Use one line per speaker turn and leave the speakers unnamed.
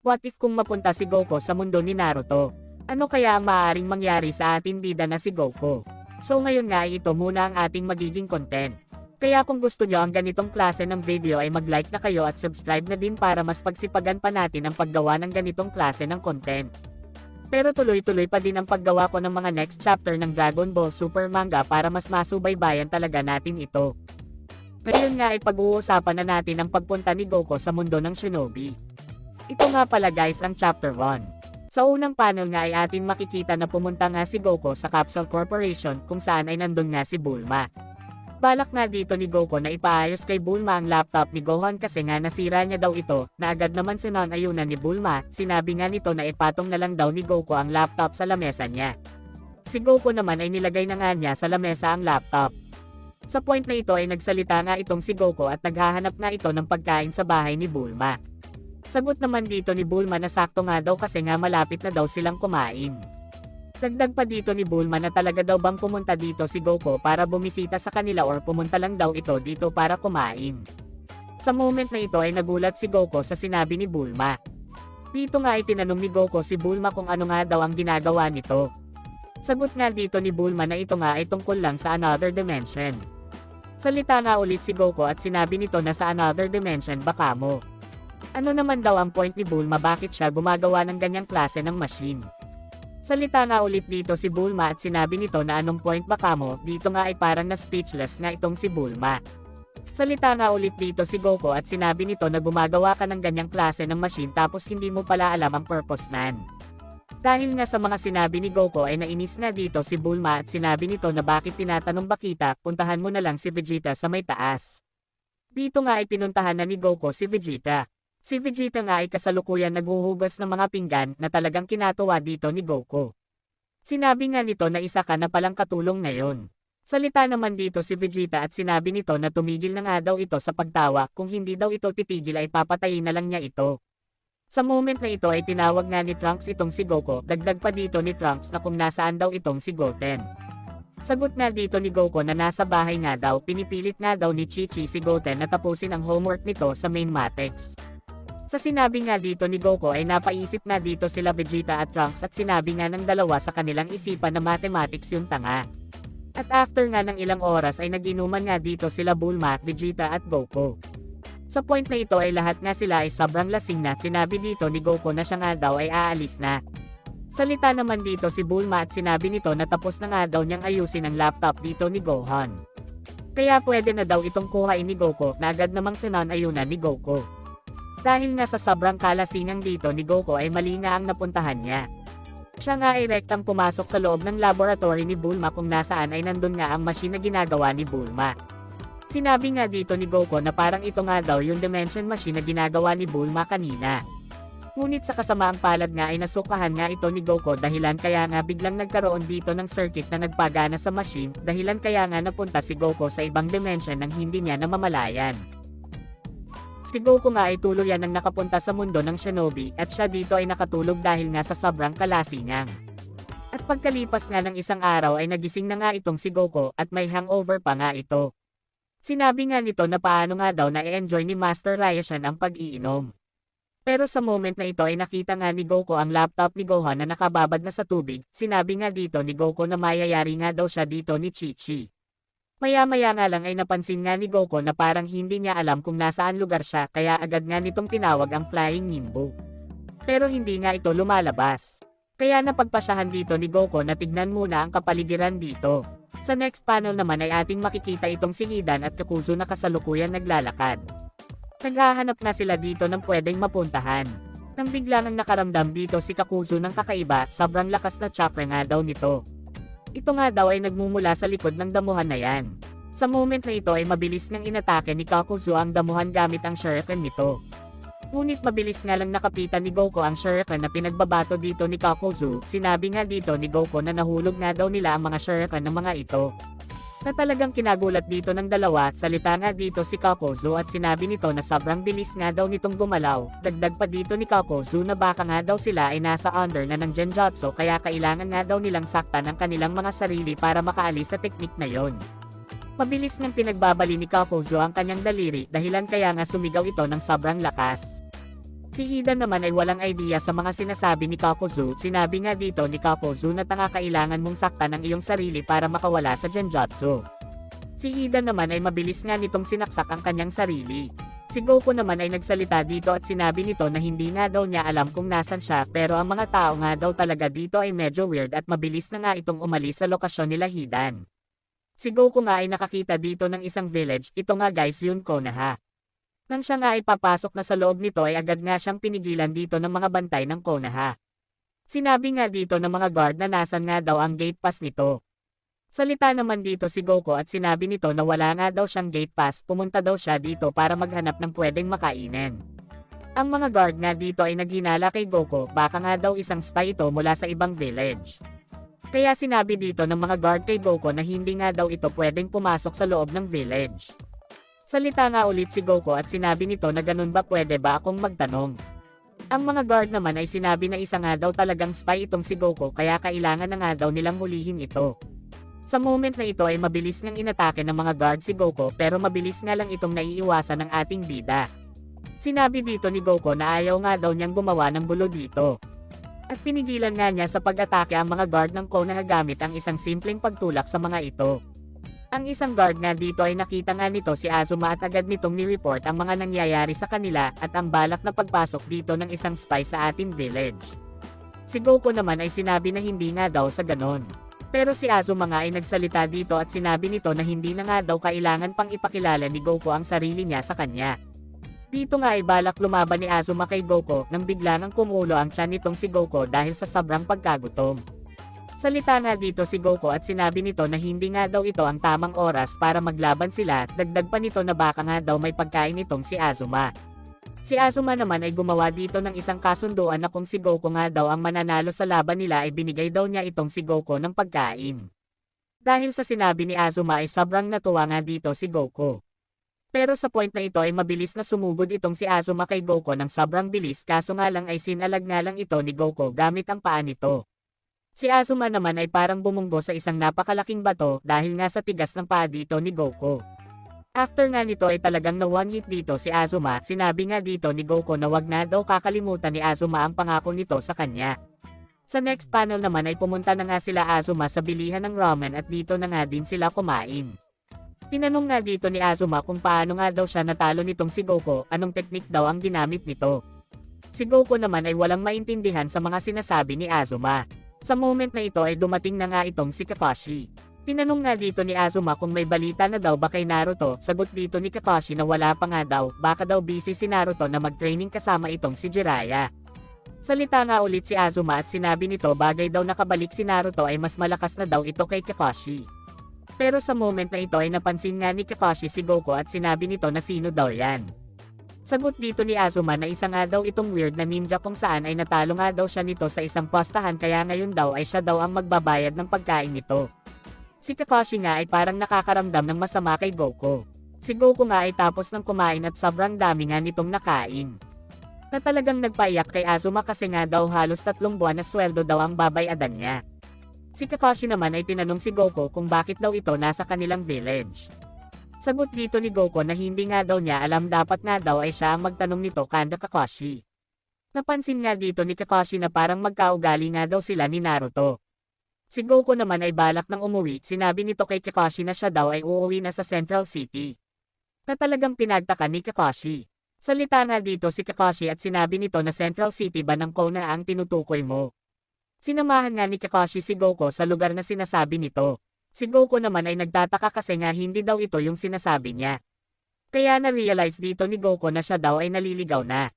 What if kung mapunta si Goku sa mundo ni Naruto? Ano kaya ang maaaring mangyari sa ating bida na si Goku? So ngayon nga ito muna ang ating magiging content. Kaya kung gusto nyo ang ganitong klase ng video ay mag-like na kayo at subscribe na din para mas pagsipagan pa natin ang paggawa ng ganitong klase ng content. Pero tuloy-tuloy pa din ang paggawa ko ng mga next chapter ng Dragon Ball Super Manga para mas masubaybayan talaga natin ito. Ngayon nga ay pag-uusapan na natin ang pagpunta ni Goku sa mundo ng Shinobi. Ito nga pala guys ang chapter 1. Sa unang panel nga ay atin makikita na pumunta nga si Goku sa Capsule Corporation kung saan ay nandun nga si Bulma. Balak nga dito ni Goku na ipaayos kay Bulma ang laptop ni Gohan kasi nga nasira niya daw ito, na agad naman sinanayunan ni Bulma, sinabi nga nito na ipatong na lang daw ni Goku ang laptop sa lamesa niya. Si Goku naman ay nilagay na nga niya sa lamesa ang laptop. Sa point na ito ay nagsalita nga itong si Goku at naghahanap nga ito ng pagkain sa bahay ni Bulma. Sagot naman dito ni Bulma na sakto nga daw kasi nga malapit na daw silang kumain. Dagdag pa dito ni Bulma na talaga daw bang pumunta dito si Goku para bumisita sa kanila or pumunta lang daw ito dito para kumain. Sa moment na ito ay nagulat si Goku sa sinabi ni Bulma. Dito nga ay tinanong ni Goku si Bulma kung ano nga daw ang ginagawa nito. Sagot nga dito ni Bulma na ito nga ay tungkol lang sa another dimension. Salita nga ulit si Goku at sinabi nito na sa another dimension baka mo. Ano naman daw ang point ni Bulma bakit siya gumagawa ng ganyang klase ng machine? Salita nga ulit dito si Bulma at sinabi nito na anong point baka mo, dito nga ay parang na speechless nga itong si Bulma. Salita nga ulit dito si Goku at sinabi nito na gumagawa ka ng ganyang klase ng machine tapos hindi mo pala alam ang purpose nan. Dahil nga sa mga sinabi ni Goku ay nainis nga dito si Bulma at sinabi nito na bakit tinatanong Bakita, puntahan mo na lang si Vegeta sa may taas. Dito nga ay pinuntahan na ni Goku si Vegeta. Si Vegeta nga ay kasalukuyan naghuhugas ng mga pinggan na talagang kinatuwa dito ni Goku. Sinabi nga nito na isa ka na palang katulong ngayon. Salita naman dito si Vegeta at sinabi nito na tumigil na nga daw ito sa pagtawa, kung hindi daw ito titigil ay papatayin na lang niya ito. Sa moment na ito ay tinawag nga ni Trunks itong si Goku, dagdag pa dito ni Trunks na kung nasaan daw itong si Goten. Sagot nga dito ni Goku na nasa bahay nga daw, pinipilit nga daw ni Chi-Chi si Goten na tapusin ang homework nito sa main Matex. Sa sinabi nga dito ni Goku ay napaisip nga dito sila Vegeta at Trunks at sinabi nga ng dalawa sa kanilang isipan na mathematics yung tanga. At after nga ng ilang oras ay nag-inuman nga dito sila Bulma, Vegeta at Goku. Sa point na ito ay lahat nga sila ay sobrang lasing na at sinabi dito ni Goku na siya nga daw ay aalis na. Salita naman dito si Bulma at sinabi nito na tapos na nga daw niyang ayusin ang laptop dito ni Gohan. Kaya pwede na daw itong kuhain ni Goku na agad namang sinanayunan ni Goku. Dahil nga sa sobrang kalasingang dito ni Goku ay mali nga ang napuntahan niya. Siya nga ay rektang pumasok sa loob ng laboratory ni Bulma kung nasaan ay nandun nga ang machine na ginagawa ni Bulma. Sinabi nga dito ni Goku na parang ito nga daw yung dimension machine na ginagawa ni Bulma kanina. Ngunit sa kasamaang palad nga ay nasukahan nga ito ni Goku dahilan kaya nga biglang nagkaroon dito ng circuit na nagpagana sa machine, dahilan kaya nga napunta si Goku sa ibang dimension nang hindi niya namamalayan. Si Goku nga ay tuluyan nang nakapunta sa mundo ng Shinobi at siya dito ay nakatulog dahil nga sa sobrang kalasingang. At pagkalipas nga ng isang araw ay nagising na nga itong si Goku at may hangover pa nga ito. Sinabi nga nito na paano nga daw na i-enjoy ni Master Raishan ang pag-iinom. Pero sa moment na ito ay nakita nga ni Goku ang laptop ni Gohan na nakababad na sa tubig, sinabi nga dito ni Goku na mayayari nga daw siya dito ni Chi-Chi. Maya-maya nga lang ay napansin nga ni Goku na parang hindi niya alam kung nasaan lugar siya kaya agad nga nitong tinawag ang Flying Nimbo. Pero hindi nga ito lumalabas. Kaya napagpasyahan dito ni Goku na tignan muna ang kapaligiran dito. Sa next panel naman ay ating makikita itong si Hidan at Kakuzu na kasalukuyan naglalakad. Naghahanap nga sila dito ng pwedeng mapuntahan. Nang biglang ang nakaramdam dito si Kakuzu ng kakaiba, sobrang lakas na chakra nga daw nito. Ito nga daw ay nagmumula sa likod ng damuhan na yan. Sa moment na ito ay mabilis ngang inatake ni Kakuzu ang damuhan gamit ang shuriken nito. Ngunit mabilis nga lang nakapitan ni Goku ang shuriken na pinagbabato dito ni Kakuzu. Sinabi nga dito ni Goku na nahulog nga daw nila ang mga shuriken ng mga ito. Na talagang kinagulat dito ng dalawa, salita nga dito si Kakuzu at sinabi nito na sobrang bilis nga daw nitong gumalaw. Dagdag pa dito ni Kakuzu na baka nga daw sila ay nasa under na ng Genjutsu kaya kailangan nga daw nilang saktan ang kanilang mga sarili para makaalis sa teknik na yon. Mabilis nang pinagbabali ni Kakuzu ang kanyang daliri dahilan kaya nga sumigaw ito ng sobrang lakas. Si Hida naman ay walang idea sa mga sinasabi ni Kakuzu. Sinabi nga dito ni Kakuzu na kailangan mong saktan ang iyong sarili para makawala sa Genjutsu. Si Hida naman ay mabilis nga nitong sinaksak ang kanyang sarili. Si Goku naman ay nagsalita dito at sinabi nito na hindi nga daw niya alam kung nasan siya, pero ang mga tao nga daw talaga dito ay medyo weird at mabilis na nga itong umalis sa lokasyon nila Hidan. Si Goku nga ay nakakita dito ng isang village. Ito nga guys yun Konoha. Nang siya nga ay papasok na sa loob nito ay agad nga siyang pinigilan dito ng mga bantay ng Konoha. Sinabi nga dito ng mga guard na nasan nga daw ang gate pass nito. Salita naman dito si Goku at sinabi nito na wala nga daw siyang gate pass, pumunta daw siya dito para maghanap ng pwedeng makainin. Ang mga guard nga dito ay naghinala kay Goku, baka nga daw isang spy ito mula sa ibang village. Kaya sinabi dito ng mga guard kay Goku na hindi nga daw ito pwedeng pumasok sa loob ng village. Salita nga ulit si Goku at sinabi nito na ganun ba pwede ba akong magtanong. Ang mga guard naman ay sinabi na isa nga daw talagang spy itong si Goku kaya kailangan na nga daw nilang hulihin ito. Sa moment na ito ay mabilis ngang inatake ng mga guard si Goku pero mabilis nga lang itong naiiwasan ng ating bida. Sinabi dito ni Goku na ayaw nga daw niyang gumawa ng gulo dito. At pinigilan nga niya sa pag-atake ang mga guard ng Konoha gamit ang isang simpleng pagtulak sa mga ito. Ang isang guard nga dito ay nakita nga nito si Azuma at agad nitong ni-report ang mga nangyayari sa kanila at ang balak na pagpasok dito ng isang spy sa ating village. Si Goku naman ay sinabi na hindi nga daw sa ganon. Pero si Azuma nga ay nagsalita dito at sinabi nito na hindi na nga daw kailangan pang ipakilala ni Goku ang sarili niya sa kanya. Dito nga ay balak lumaban ni Azuma kay Goku nang bigla nang kumulo ang tiyan nitong si Goku dahil sa sobrang pagkagutom. Salita nga dito si Goku at sinabi nito na hindi nga daw ito ang tamang oras para maglaban sila, dagdag pa nito na baka nga daw may pagkain itong si Azuma. Si Azuma naman ay gumawa dito ng isang kasunduan na kung si Goku nga daw ang mananalo sa laban nila ay binigay daw niya itong si Goku ng pagkain. Dahil sa sinabi ni Azuma ay sobrang natuwa nga dito si Goku. Pero sa point na ito ay mabilis na sumugod itong si Azuma kay Goku ng sobrang bilis kaso nga lang ay sinalag nga lang ito ni Goku gamit ang paa nito. Si Azuma naman ay parang bumunggo sa isang napakalaking bato dahil nga sa tigas ng paa dito ni Goku. After nga nito ay talagang na one hit dito si Azuma, sinabi nga dito ni Goku na wag na daw kakalimutan ni Azuma ang pangako nito sa kanya. Sa next panel naman ay pumunta na nga sila Azuma sa bilihan ng ramen at dito na nga din sila kumain. Tinanong nga dito ni Azuma kung paano nga daw siya natalo nitong si Goku, anong teknik daw ang ginamit nito. Si Goku naman ay walang maintindihan sa mga sinasabi ni Azuma. Sa moment na ito ay dumating na nga itong si Kakashi. Tinanong nga dito ni Azuma kung may balita na daw ba kay Naruto, sagot dito ni Kakashi na wala pa nga daw, baka daw busy si Naruto na mag-training kasama itong si Jiraiya. Salita nga ulit si Azuma at sinabi nito bagay daw nakabalik si Naruto ay mas malakas na daw ito kay Kakashi. Pero sa moment na ito ay napansin nga ni Kakashi si Goku at sinabi nito na sino daw yan. Sagot dito ni Azuma na isa nga daw itong weird na ninja kung saan ay natalo nga daw siya nito sa isang postahan kaya ngayon daw ay siya daw ang magbabayad ng pagkain nito. Si Kakashi nga ay parang nakakaramdam ng masama kay Goku. Si Goku nga ay tapos ng kumain at sobrang dami nga nitong nakain. Na talagang nagpaiyak kay Azuma kasi nga daw halos 3 buwan na sweldo daw ang babayadan niya. Si Kakashi naman ay tinanong si Goku kung bakit daw ito nasa kanilang village. Sagot dito ni Goku na hindi nga daw niya alam dapat nga daw ay siya ang magtanong nito kanda Kakashi. Napansin nga dito ni Kakashi na parang magkaugali nga daw sila ni Naruto. Si Goku naman ay balak ng umuwi, sinabi nito kay Kakashi na siya daw ay uuwi na sa Central City. Na talagang pinagtaka ni Kakashi. Salita nga dito si Kakashi at sinabi nito na Central City ba ng Konoha ang tinutukoy mo. Sinamahan nga ni Kakashi si Goku sa lugar na sinasabi nito. Si Goku naman ay nagtataka kasi nga hindi daw ito yung sinasabi niya. Kaya na-realize dito ni Goku na siya daw ay naliligaw na.